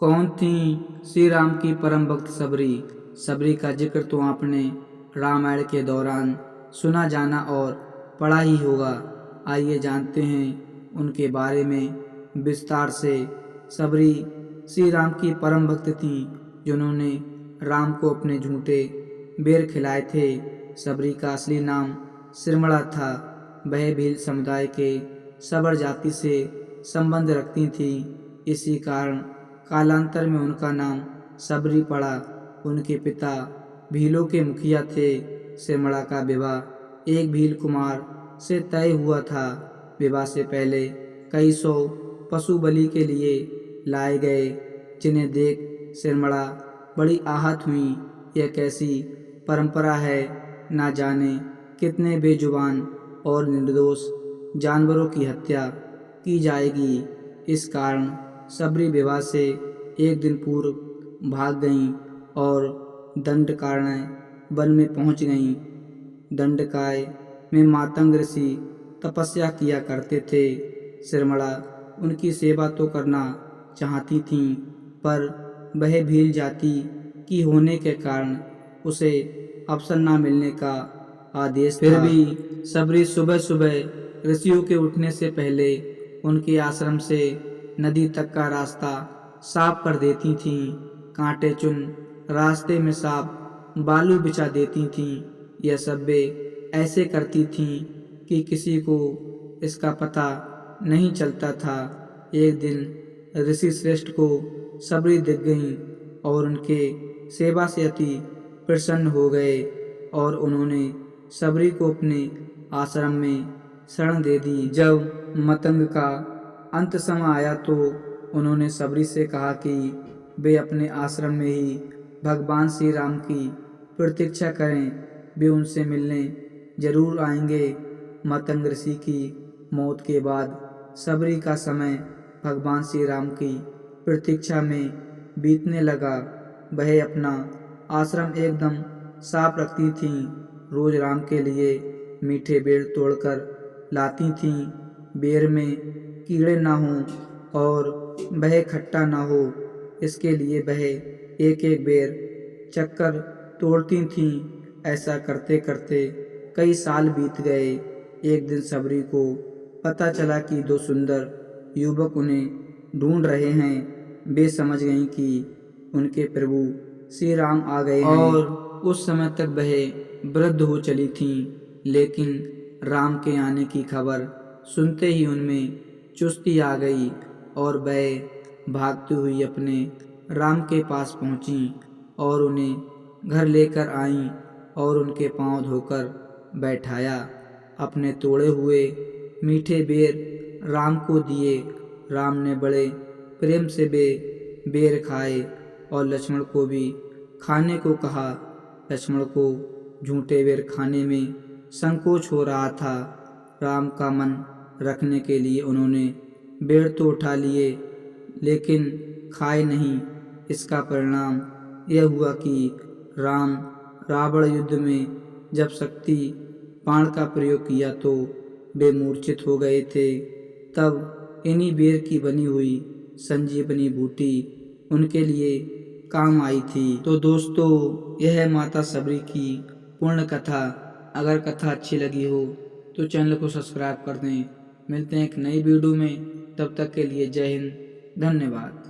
कौन थी श्री राम की परम भक्त सबरी। सबरी का जिक्र तो आपने रामायण के दौरान सुना जाना और पढ़ा ही होगा। आइए जानते हैं उनके बारे में विस्तार से। सबरी श्री राम की परम भक्त थी, जिन्होंने राम को अपने झूठे बेर खिलाए थे। सबरी का असली नाम सिरमड़ा था। वह भील समुदाय के सबर जाति से संबंध रखती थी। इसी कारण कालांतर में उनका नाम सबरी पड़ा। उनके पिता भीलों के मुखिया थे। सिरमड़ा का विवाह एक भील कुमार से तय हुआ था। विवाह से पहले कई सौ पशु बलि के लिए लाए गए, जिन्हें देख सिरमड़ा बड़ी आहत हुई। यह कैसी परंपरा है, ना जाने कितने बेजुबान और निर्दोष जानवरों की हत्या की जाएगी। इस कारण सबरी विवाह से एक दिन पूर्व भाग गईं और दंडकारण्य वन में पहुंच गईं। दंडकाय में मातंग ऋषि तपस्या किया करते थे। सिरमड़ा उनकी सेवा तो करना चाहती थीं, पर वह भील जाति की होने के कारण उसे अवसर न मिलने का आदेश था। फिर भी सबरी सुबह सुबह ऋषियों के उठने से पहले उनके आश्रम से नदी तक का रास्ता साफ कर देती थीं। कांटे चुन रास्ते में साफ बालू बिछा देती थीं। यह सब वे ऐसे करती थीं कि किसी को इसका पता नहीं चलता था। एक दिन ऋषि श्रेष्ठ को सबरी दिख गईं और उनके सेवा से अति प्रसन्न हो गए और उन्होंने सबरी को अपने आश्रम में शरण दे दी। जब मतंग का अंत समय आया तो उन्होंने सबरी से कहा कि वे अपने आश्रम में ही भगवान श्री राम की प्रतीक्षा करें। वे उनसे मिलने जरूर आएंगे। मतंग ऋषि की मौत के बाद सबरी का समय भगवान श्री राम की प्रतीक्षा में बीतने लगा। वह अपना आश्रम एकदम साफ रखती थीं। रोज राम के लिए मीठे बेर तोड़कर लाती थीं। बेर में कीड़े ना हों और वह खट्टा ना हो, इसके लिए वह एक एक बेर चक्कर तोड़ती थीं। ऐसा करते करते कई साल बीत गए। एक दिन सबरी को पता चला कि दो सुंदर युवक उन्हें ढूंढ रहे हैं। वे समझ गईं कि उनके प्रभु श्री राम आ गए हैं और उस समय तक वह वृद्ध हो चली थीं। लेकिन राम के आने की खबर सुनते ही उनमें चुस्ती आ गई और वह भागती हुई अपने राम के पास पहुंची और उन्हें घर लेकर आईं और उनके पांव धोकर बैठाया। अपने तोड़े हुए मीठे बेर राम को दिए। राम ने बड़े प्रेम से वे बेर खाए और लक्ष्मण को भी खाने को कहा। लक्ष्मण को झूठे बेर खाने में संकोच हो रहा था। राम का मन रखने के लिए उन्होंने बेर तो उठा लिए, लेकिन खाए नहीं। इसका परिणाम यह हुआ कि राम रावण युद्ध में जब शक्ति बाण का प्रयोग किया तो वे मूर्छित हो गए थे। तब इन्हीं बेर की बनी हुई संजीवनी बूटी उनके लिए काम आई थी। तो दोस्तों, यह है माता सबरी की पूर्ण कथा। अगर कथा अच्छी लगी हो तो चैनल को सब्सक्राइब कर दें। मिलते हैं एक नई वीडियो में, तब तक के लिए जय हिंद, धन्यवाद।